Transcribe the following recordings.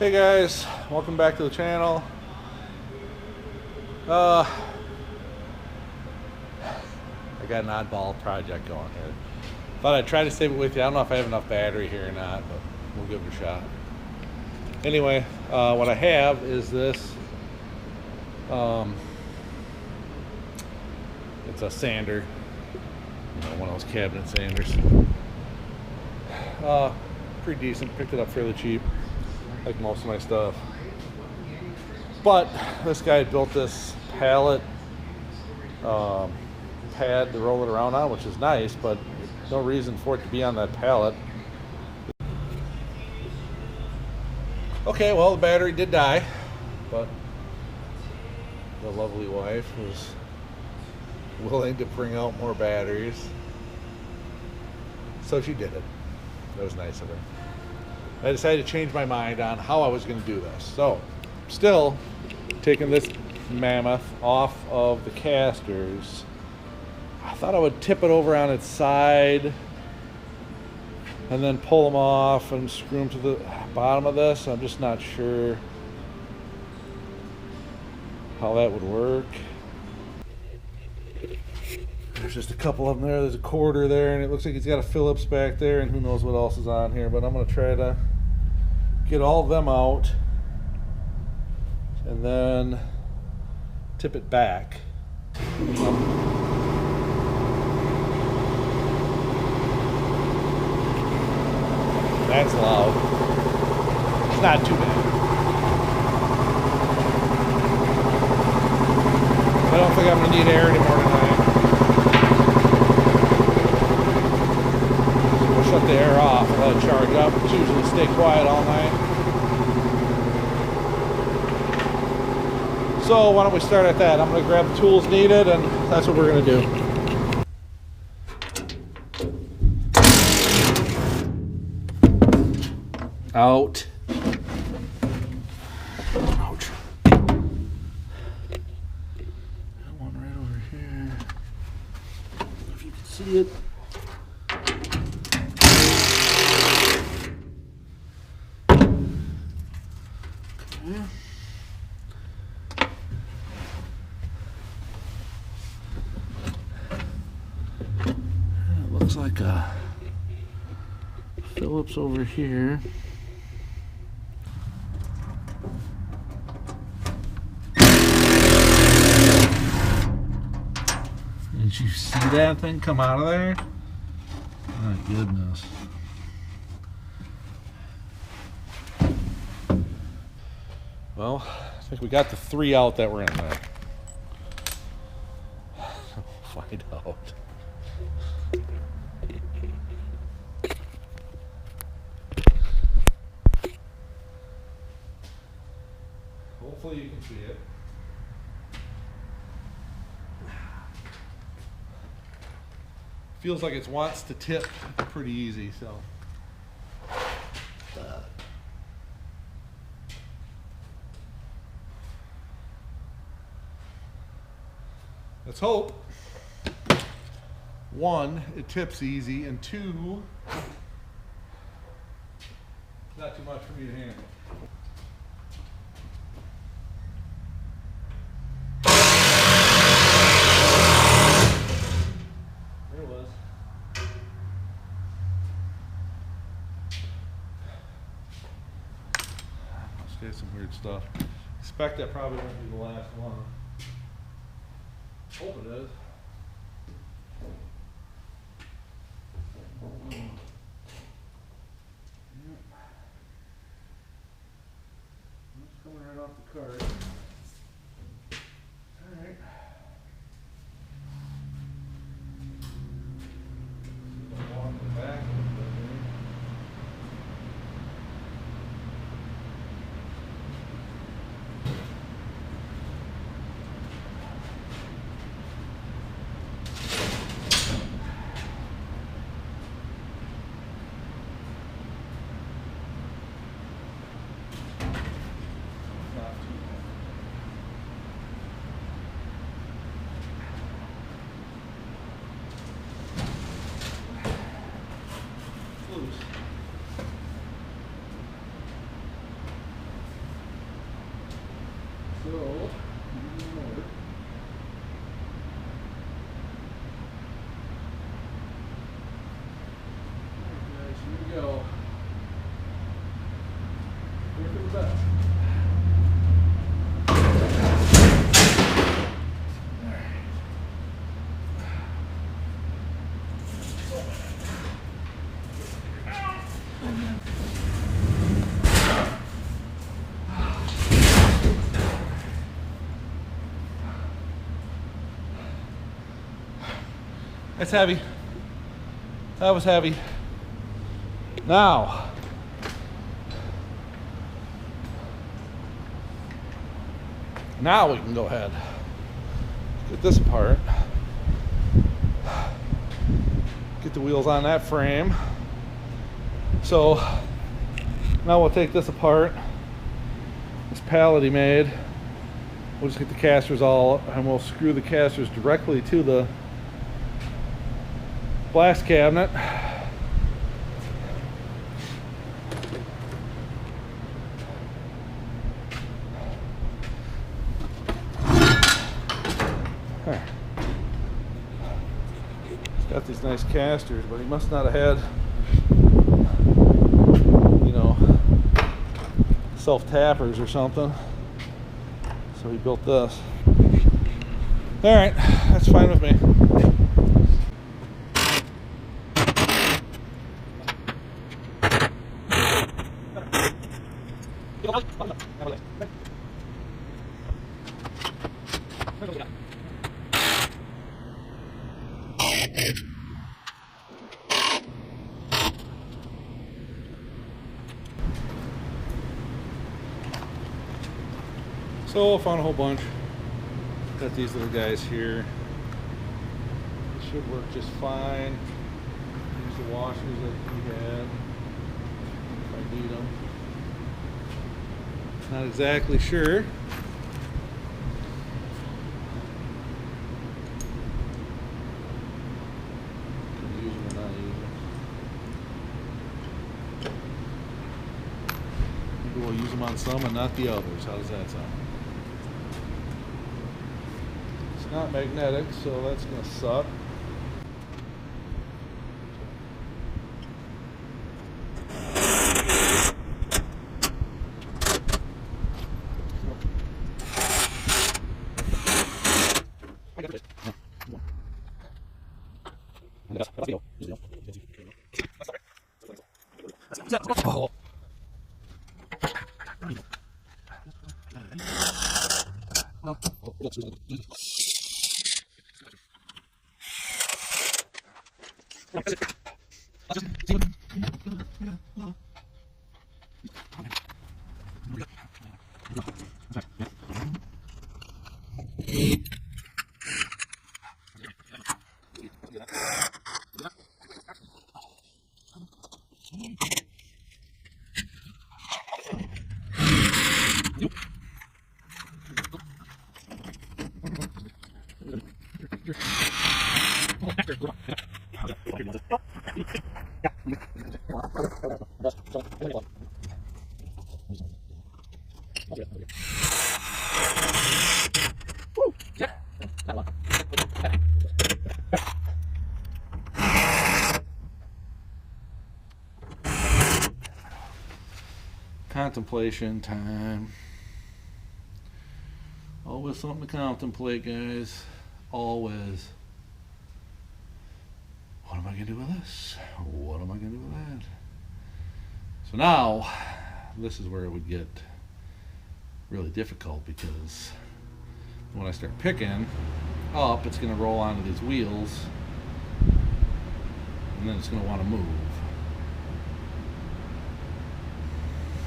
Hey guys, welcome back to the channel. I got an oddball project going here. Thought I'd try to save it with you. I don't know if I have enough battery here or not, but we'll give it a shot. Anyway, what I have is this. It's a sander, one of those cabinet sanders. Pretty decent. Picked it up fairly cheap, like most of my stuff. But this guy had built this pallet pad to roll it around on, which is nice, but no reason for it to be on that pallet. Okay, well, the battery did die, but the lovely wife was willing to bring out more batteries, so she did it. That was nice of her. I decided to change my mind on how I was going to do this. So, still taking this mammoth off of the casters. I thought I would tip it over on its side and then pull them off and screw them to the bottom of this. I'm just not sure how that would work. There's just a couple of them there. There's a quarter there, and it looks like he's got a Phillips back there, and who knows what else is on here. But I'm going to try to get all of them out and then tip it back. That's loud. It's not too bad. I don't think I'm going to need air anymore tonight. So we'll shut the air off and let it charge up. It's usually stay quiet all night. So why don't we start at that? I'm going to grab the tools needed, and that's what we're going to do. Out. Ouch. Got one right over here. If you can see it. Okay. It looks like a Phillips over here. Did you see that thing come out of there? My goodness. Well, I think we got the 3 out that were in there. We'll find out. Hopefully you can see it. Feels like it wants to tip pretty easy, so. Let's hope. 1, it tips easy, and 2, not too much for me to handle. Some weird stuff. Expect that probably won't be the last one. Hope it is. It's coming right off the cart. All right. Walk the back a little bit here. That's heavy. That was heavy. Now, we can go ahead, get this apart, get the wheels on that frame. So now we'll take this apart, this pallet he made. We'll just get the casters all, and we'll screw the casters directly to the blast cabinet. He's got these nice casters, but he must not have had, you know, self-tappers or something. So he built this. All right, that's fine with me. So I found a whole bunch. Got these little guys here. It should work just fine. Use the washers that we had if I need them. Not exactly sure. Can use them or not use them. Maybe we'll use them on some and not the others. How does that sound? Not magnetic, so that's gonna suck. Oh. Contemplation time. Always something to contemplate, guys. Always. What am I going to do with this? What am I going to do with that? So now, this is where it would get really difficult, because when I start picking up, it's going to roll onto these wheels, and then it's going to want to move.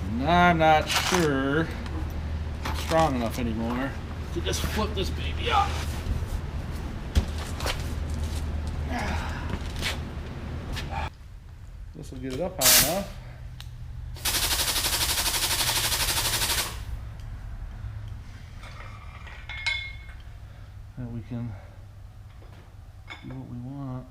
And I'm not sure it's strong enough anymore to just flip this baby up. This will get it up high enough. That we can do what we want.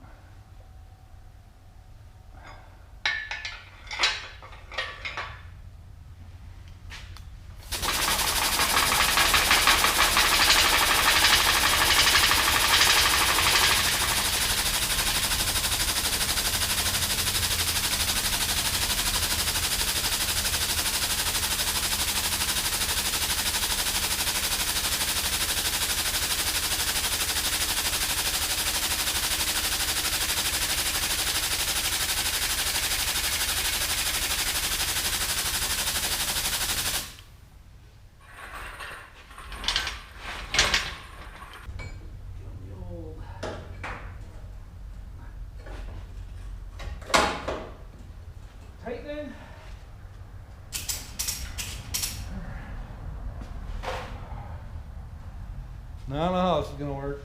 I don't know how this is gonna work.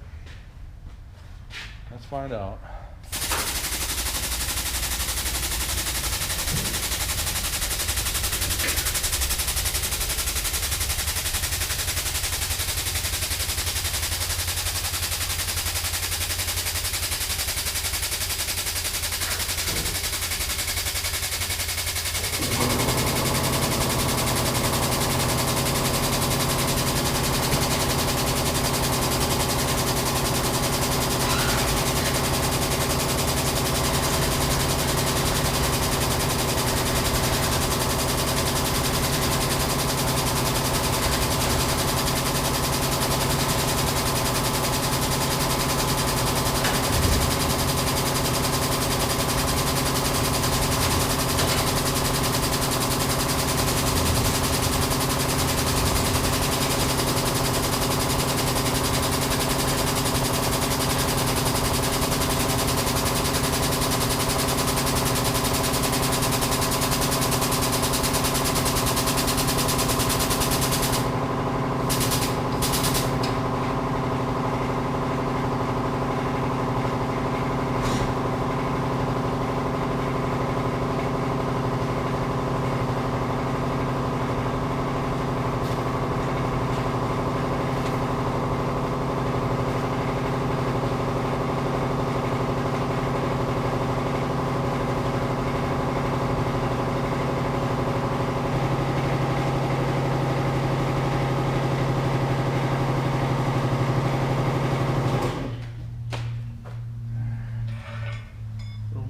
Let's find out.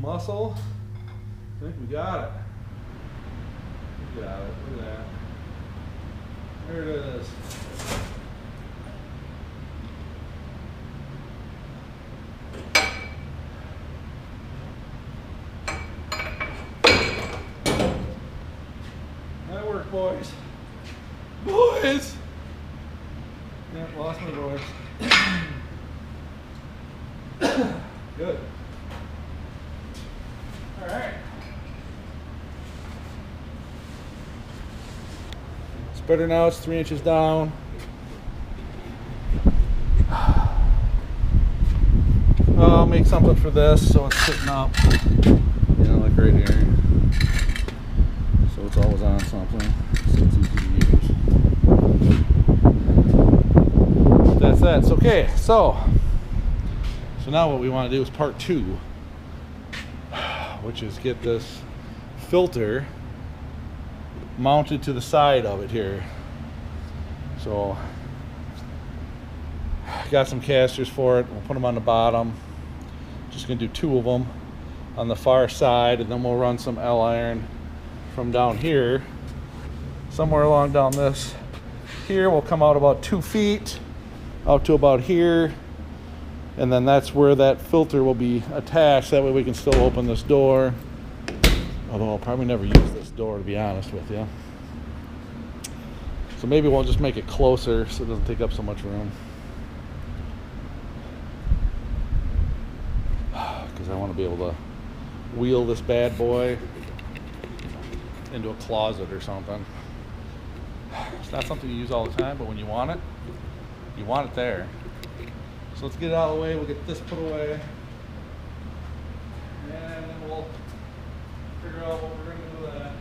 Muscle. I think we got it. We got it. Look at that. There it is. That worked, boys. Boys! Yeah, lost my voice. Good. All right. It's better now. It's 3 inches down. I'll make something for this so it's sitting up. You know, like right here. So it's always on something. So it's easy to use. That's that. It's okay. So now what we want to do is part 2. Which is get this filter mounted to the side of it here. So got some casters for it. We'll put them on the bottom. Just gonna do 2 of them on the far side, and then we'll run some L-iron from down here somewhere along down this here. We'll come out about 2 feet out to about here. And then that's where that filter will be attached. That way we can still open this door. Although I'll probably never use this door, to be honest with you. So maybe we'll just make it closer so it doesn't take up so much room. Because I want to be able to wheel this bad boy into a closet or something. It's not something you use all the time, but when you want it there. So let's get it out of the way. We'll get this put away. And then we'll figure out what we're going to do with that.